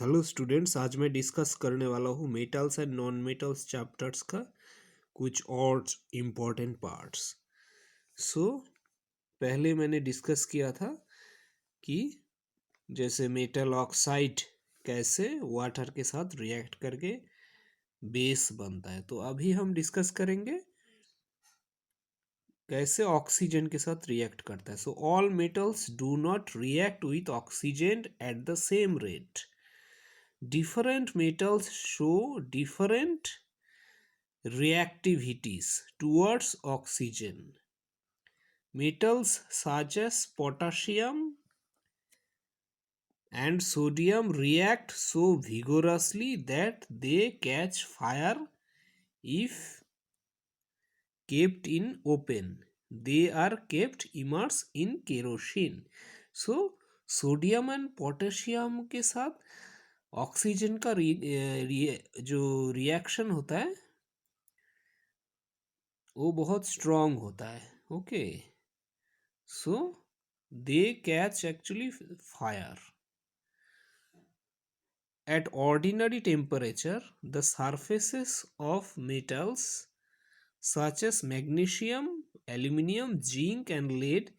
Hello students, आज मैं discuss करने वाला हूँ metals and non metals chapters का कुछ और इम्पोर्टेंट पार्ट्स। पहले मैंने डिस्कस किया था कि जैसे मेटल ऑक्साइड कैसे वाटर के साथ रिएक्ट करके बेस बनता है, तो अभी हम डिस्कस करेंगे कैसे ऑक्सीजन के साथ रिएक्ट करता है। All metals do not react with oxygen at the same rate. Different metals show different reactivities towards oxygen. Metals such as potassium and sodium react so vigorously that they catch fire if kept in open. They are kept immersed in kerosene. So sodium and potassium के साथ oxygen का जो reaction होता है वो बहुत strong होता है. Okay, so they catch actually fire. At ordinary temperature, the surfaces of metals such as magnesium, aluminum, zinc and lead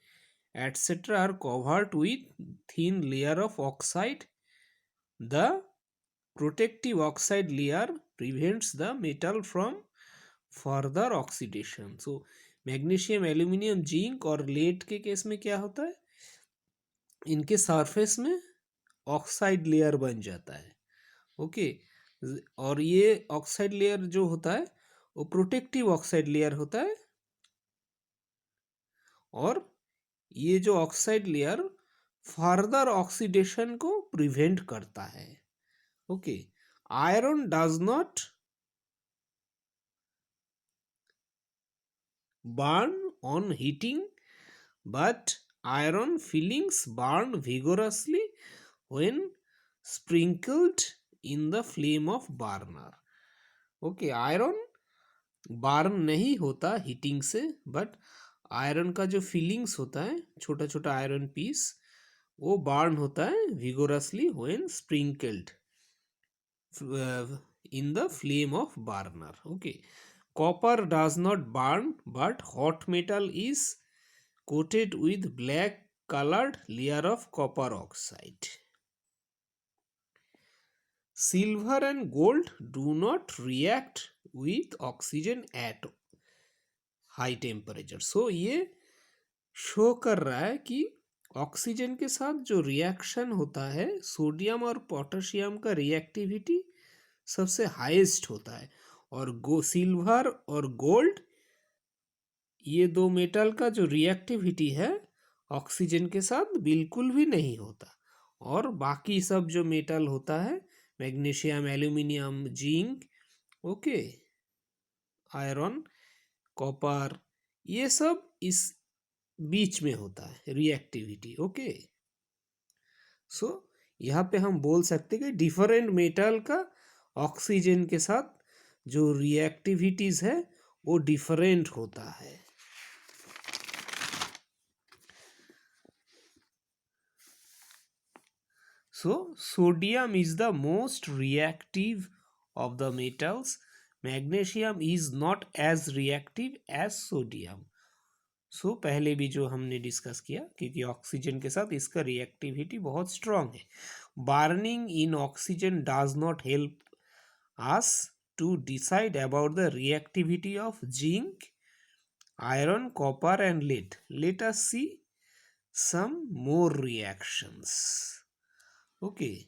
etc. are covered with thin layer of oxide. The protective oxide layer prevents the metal from further oxidation. So magnesium, aluminium, zinc और lead के case में क्या होता है, इनके surface में oxide layer बन जाता है. ओके, और ये ऑक्साइड लेयर जो होता है वो प्रोटेक्टिव ऑक्साइड लेयर होता है, और ये जो ऑक्साइड लेयर फर्दर ऑक्सीडेशन को प्रिवेंट करता है. Okay, iron does not burn on heating, but iron filings burn vigorously when sprinkled in the flame of burner. Okay, iron burn नहीं होता हीटिंग से, बट आयरन का जो फीलिंग्स होता है, छोटा छोटा आयरन पीस, वो बर्न होता है vigorously when sprinkled in the flame of burner. Okay, copper does not burn, but hot metal is coated with black colored layer of copper oxide. Silver and gold do not react with oxygen at high temperature. So ये show कर रहा है कि oxygen के साथ जो reaction होता है, सोडियम और पोटेशियम का रिएक्टिविटी सबसे हाईएस्ट होता है, और सिल्वर और गोल्ड, ये दो मेटल का जो रिएक्टिविटी है ऑक्सीजन के साथ बिल्कुल भी नहीं होता. और बाकी सब जो मेटल होता है, magnesium, aluminium, zinc, okay, iron, copper, ये सब इस बीच में होता है रिएक्टिविटी. ओके, सो यहाँ पे हम बोल सकते कि डिफरेंट मेटल का ऑक्सीजन के साथ जो रिएक्टिविटीज है वो डिफरेंट होता है. So sodium is the most reactive of the metals. Magnesium is not as reactive as sodium. So पहले भी जो हमने डिस्कस किया, क्योंकि ऑक्सीजन के साथ इसका रिएक्टिविटी बहुत स्ट्रांग है. Burning in oxygen does not help us to decide about the reactivity of zinc, iron, copper and lead. Let us see some more reactions. Okay,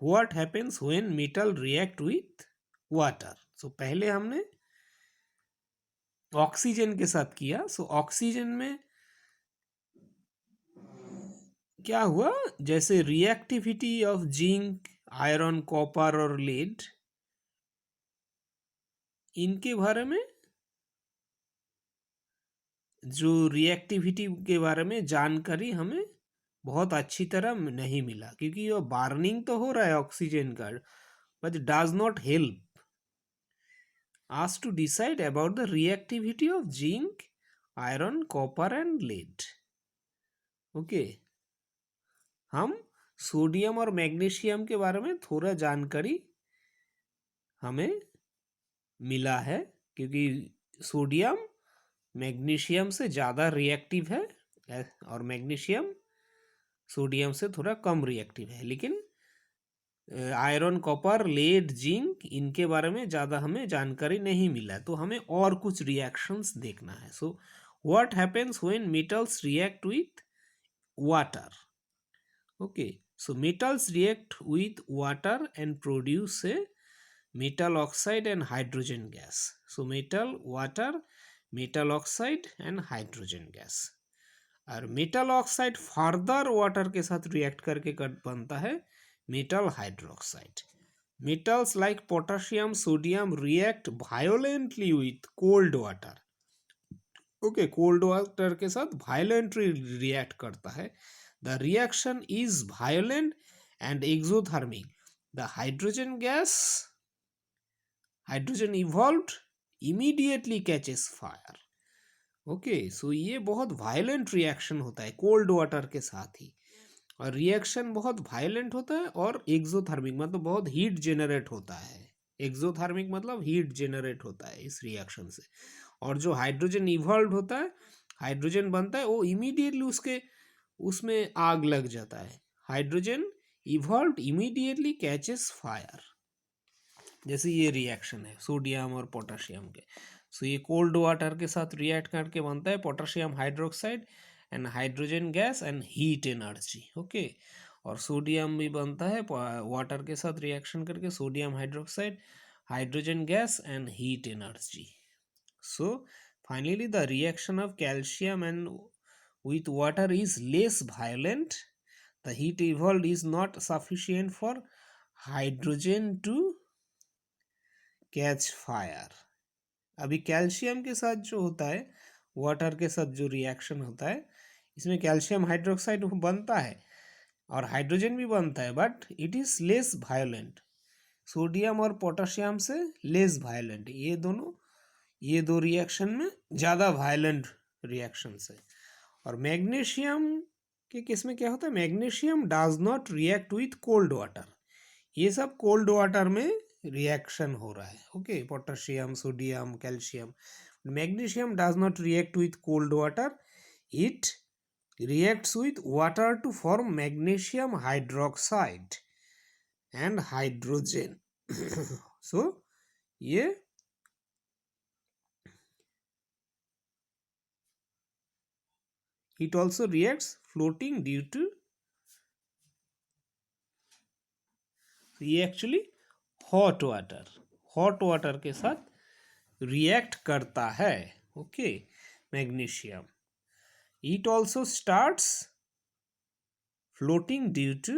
what happens when metal react with water? So पहले हमने oxygen के साथ किया. Oxygen में क्या हुआ, जैसे reactivity of zinc, iron, copper और लेड, इनके बारे में जो रिएक्टिविटी के बारे में जानकारी हमें बहुत अच्छी तरह नहीं मिला, क्योंकि वो बर्निंग तो हो रहा है ऑक्सीजन का, but does not help us to decide about the reactivity of zinc, iron, copper and lead. Okay, हम सोडियम और मैग्नीशियम के बारे में थोड़ा जानकारी हमें मिला है, क्योंकि सोडियम मैग्नीशियम से ज़्यादा रिएक्टिव है और मैग्नीशियम सोडियम से थोड़ा कम रिएक्टिव है। लेकिन आयरन, कॉपर, लेड, जिंक इनके बारे में ज़्यादा हमें जानकारी नहीं मिला, तो हमें और कुछ रिएक्शंस देखना है। So what happens when metals react with water? Okay, so metals react with water and produce a metal oxide and hydrogen gas. So metal, water, metal oxide and hydrogen gas. और metal oxide further water के साथ react करके बनता है metal hydroxide. Metals like potassium, sodium react violently with cold water. Okay, cold water के साथ violently react करता है। The reaction is violent and exothermic. The hydrogen evolved immediately catches fire. Okay, so ये बहुत violent reaction होता है cold water के साथ ही, और रिएक्शन बहुत वायलेंट होता है और एक्सोथर्मिक मतलब बहुत हीट जेनरेट होता है। एक्सोथर्मिक मतलब हीट जेनरेट होता है इस रिएक्शन से। और जो हाइड्रोजन इवॉल्व होता है, हाइड्रोजन बनता है, वो इमीडिएटली उसमें आग लग जाता है। Hydrogen evolve immediately catches fire, जैसे ये रिएक्शन है सोडियम और पोटाशियम के। सो ये कोल्ड वाटर के साथ रिएक्ट करके बनता है potassium hydroxide and hydrogen gas and heat energy. Okay, और सोडियम भी बनता है वाटर के साथ रिएक्शन करके, sodium hydroxide, hydrogen gas and heat energy. So finally the reaction of calcium and with water is less violent. The heat evolved is not sufficient for hydrogen to catch fire. अभी calcium के साथ जो होता है, water के साथ जो reaction होता है, इसमें कैल्शियम हाइड्रोक्साइड बनता है और हाइड्रोजन भी बनता है, but it is less violent. Sodium और पोटाशियम से लेस वायलेंट, ये दो रिएक्शन में ज़्यादा वायलेंट रिएक्शन है। और मैग्नीशियम के केस में क्या होता है, magnesium does not react with cold water. ये सब कोल्ड वाटर में रिएक्शन हो रहा है। Okay, potassium, sodium, calcium. Magnesium does not react with cold water, it reacts with water to form magnesium hydroxide and hydrogen. So ये it also reacts floating due to, ये actually hot water के साथ react करता है। Okay, magnesium it also starts floating due to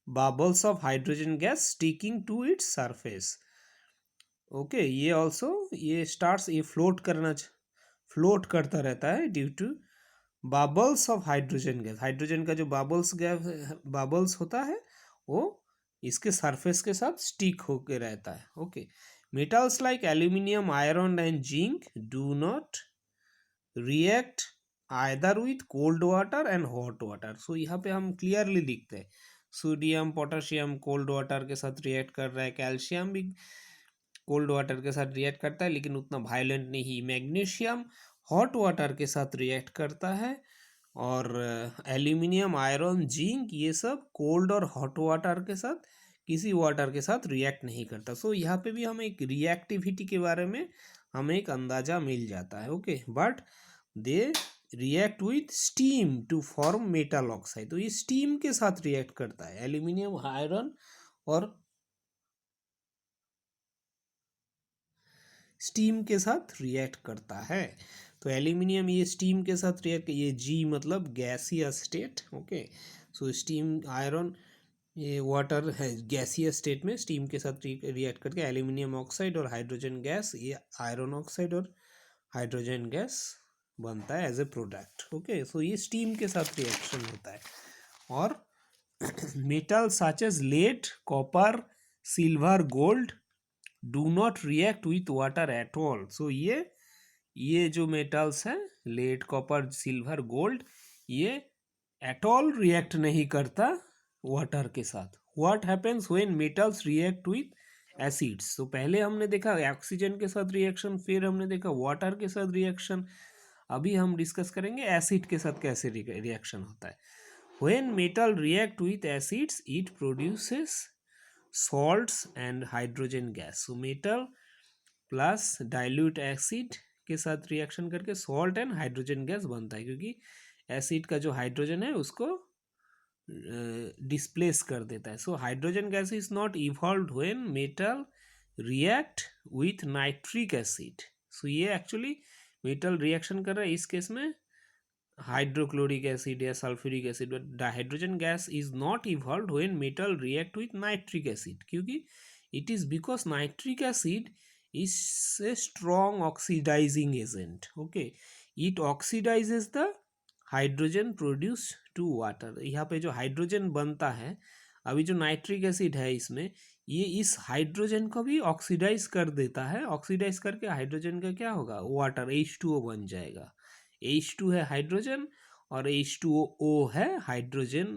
bubbles of hydrogen gas sticking to its surface. Okay, ये starts, ये float करता रहता है due to bubbles of hydrogen gas. Hydrogen का जो बबल्स होता है वो इसके सरफेस के साथ स्टिक होके रहता है। Okay, metals like aluminium, iron and zinc do not react either with cold water and hot water. So यहाँ पे हम क्लियरली लिखते हैं सोडियम, पोटाशियम कोल्ड वाटर के साथ रिएक्ट कर रहा है, कैल्शियम भी कोल्ड वाटर के साथ रिएक्ट करता है लेकिन उतना वायलेंट नहीं। मैग्नीशियम हॉट वाटर के साथ रिएक्ट करता है, और एल्यूमिनियम, आयरन, जिंक ये सब कोल्ड और हॉट वाटर के साथ किसी वाटर के साथ रिएक्ट नहीं करता। सो यहाँ पे भी हमें एक रिएक्टिविटी के बारे में हमें एक अंदाजा मिल जाता है। Okay, but they react with steam to form metal oxide. तो ये स्टीम के साथ रिएक्ट करता है, एल्यूमिनियम, आयरन और स्टीम के साथ रिएक्ट करता है। तो एल्यूमिनियम ये स्टीम के साथ रिएक्ट, ये जी मतलब gaseous state. Okay, so steam, iron ये वाटर है गैसियस स्टेट में, स्टीम के साथ रिएक्ट करके एल्यूमिनियम ऑक्साइड और हाइड्रोजन गैस, ये आयरन ऑक्साइड और हाइड्रोजन गैस बनता है as a product. Okay, so ये स्टीम के साथ रिएक्शन होता है। और metal such as lead, copper, silver, gold do not react with water at all. So ये ये जो मेटल्स हैं लेड, कॉपर, सिल्वर, गोल्ड, ये एट ऑल रिएक्ट नहीं करता वाटर के साथ। What happens when metals react with acids? तो पहले हमने देखा ऑक्सीजन के साथ रिएक्शन, फिर हमने देखा वाटर के साथ रिएक्शन, अभी हम डिस्कस करेंगे एसिड के साथ कैसे रिएक्शन होता है। When metal react with acids it produces salts and hydrogen gas. So metal plus dilute acid के साथ रिएक्शन करके सॉल्ट एंड हाइड्रोजन गैस बनता है, क्योंकि एसिड का जो हाइड्रोजन है उसको डिस्प्लेस कर देता है। So hydrogen gas is not evolved when metal react with nitric acid. So ये एक्चुअली मेटल रिएक्शन कर रहा है इस केस में हाइड्रोक्लोरिक एसिड या sulphuric acid, but hydrogen gas is not evolved when metal react with nitric acid, क्योंकि it is because nitric acid is a strong oxidizing agent. Okay, it oxidizes the hydrogen produced to water. यहाँ पे जो hydrogen बनता है, अभी जो nitric acid है इसमें, ये इस हाइड्रोजन को भी ऑक्सीडाइज कर देता है। ऑक्सीडाइज करके हाइड्रोजन का क्या होगा, वाटर H2O बन जाएगा। H2 है हाइड्रोजन और H2O है हाइड्रोजन,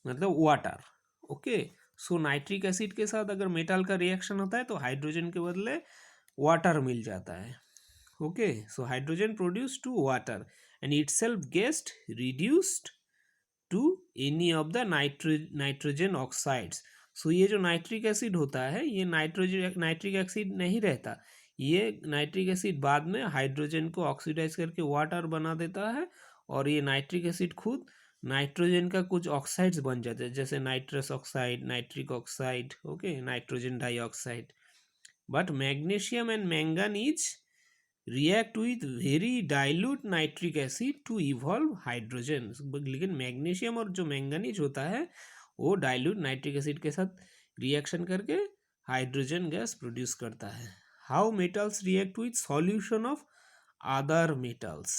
मतलब वाटर। ओके, सो नाइट्रिक एसिड के साथ अगर मेटल का रिएक्शन होता है तो हाइड्रोजन के बदले वाटर मिल जाता है। Okay, so hydrogen produce to water and itself गेस्ट reduced to any of the nitrogen oxides. So ये जो नाइट्रिक एसिड होता है ये नाइट्रिक एसिड नहीं रहता, ये नाइट्रिक एसिड बाद में हाइड्रोजन को ऑक्सीडाइज करके वाटर बना देता है, और ये नाइट्रिक एसिड खुद नाइट्रोजन का कुछ ऑक्साइड्स बन जाते हैं, जैसे nitrous oxide, nitric oxide, okay, nitrogen dioxide. But magnesium and manganese react with very dilute nitric acid to evolve hydrogen. लेकिन मैग्नीशियम और जो मैंगनीज होता है वो डाइल्यूट नाइट्रिक एसिड के साथ रिएक्शन करके हाइड्रोजन गैस प्रोड्यूस करता है। How metals react with solution of other metals,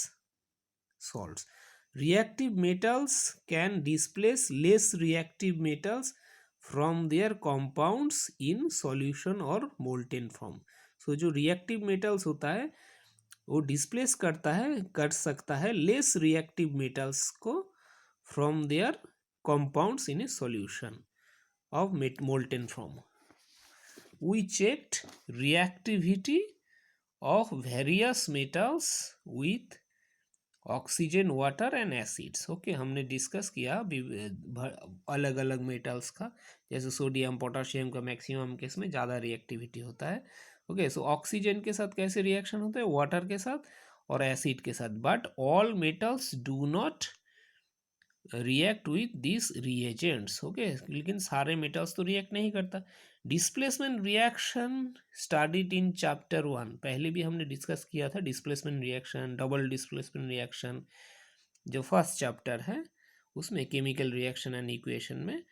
salts. Reactive metals can displace less reactive metals from their compounds in solution or molten form. So जो reactive metals होता है वो displace कर सकता है less reactive metals को from their compounds in a solution of molten form. We checked reactivity of various metals with oxygen, water and acids. Okay, हमने discuss किया अलग अलग मेटल्स का, जैसे सोडियम, पोटाशियम का मैक्सिमम केस में ज़्यादा रिएक्टिविटी होता है। ओके, सो ऑक्सीजन के साथ कैसे रिएक्शन होता है, वाटर के साथ और एसिड के साथ। But all metals do not react with this reagents. Okay, लेकिन सारे मेटल्स तो रिएक्ट नहीं करता। Displacement reaction studied in chapter 1, पहले भी हमने डिस्कस किया था displacement reaction, double displacement reaction, जो फर्स्ट चैप्टर है उसमें केमिकल रिएक्शन एंड इक्वेशन में।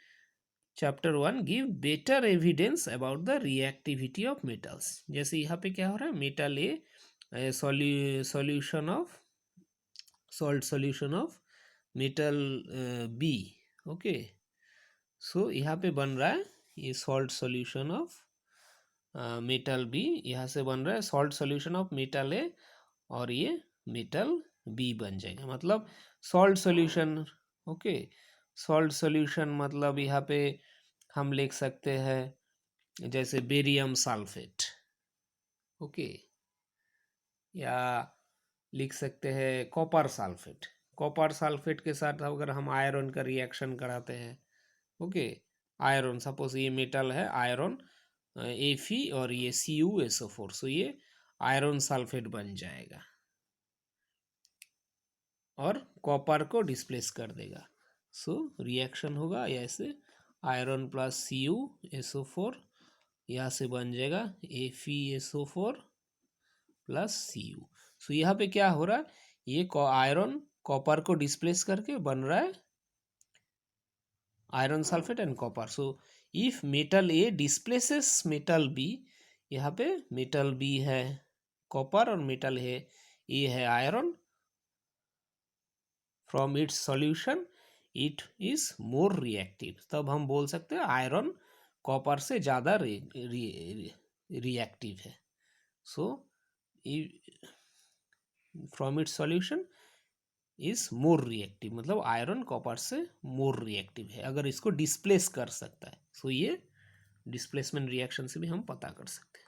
Chapter 1 give better evidence about the reactivity of metals. जैसे यहाँ पे क्या हो रहा है, metal A solution of salt solution of metal B. Okay, so यहाँ पे बन रहा है ये salt solution of metal B, यहाँ से बन रहा है salt solution of metal A, और ये मेटल बी बन जाएगा, मतलब salt solution. Okay, salt solution मतलब यहाँ पे हम लिख सकते हैं जैसे बेरियम सल्फेट। ओके, या लिख सकते हैं कॉपर सल्फेट। कॉपर सल्फेट के साथ अगर हम आयरन का रिएक्शन कराते हैं, ओके, आयरन, सपोज ये मेटल है आयरन Fe और ये CuSO4, सो ये आयरन सल्फेट बन जाएगा और कॉपर को डिस्प्लेस कर देगा। सो रिएक्शन होगा ऐसे, आयरन प्लस CuSO4, यहाँ से बन जाएगा FeSO4 प्लस Cu। सो यहाँ पे क्या हो रहा है, ये आयरन कॉपर को डिस्प्लेस करके बन रहा है iron sulphate and copper. So if metal a displaces metal B, यहाँ पे मेटल बी है कॉपर और मेटल है ए है iron, from its solution it is more reactive, तब हम बोल सकते हैं आयरन कॉपर से ज़्यादा रिएक्टिव है। So from its solution is more reactive, मतलब आयरन कॉपर से मोर रिएक्टिव है अगर इसको डिस्प्लेस कर सकता है। सो ये डिस्प्लेसमेंट रिएक्शन से भी हम पता कर सकते हैं।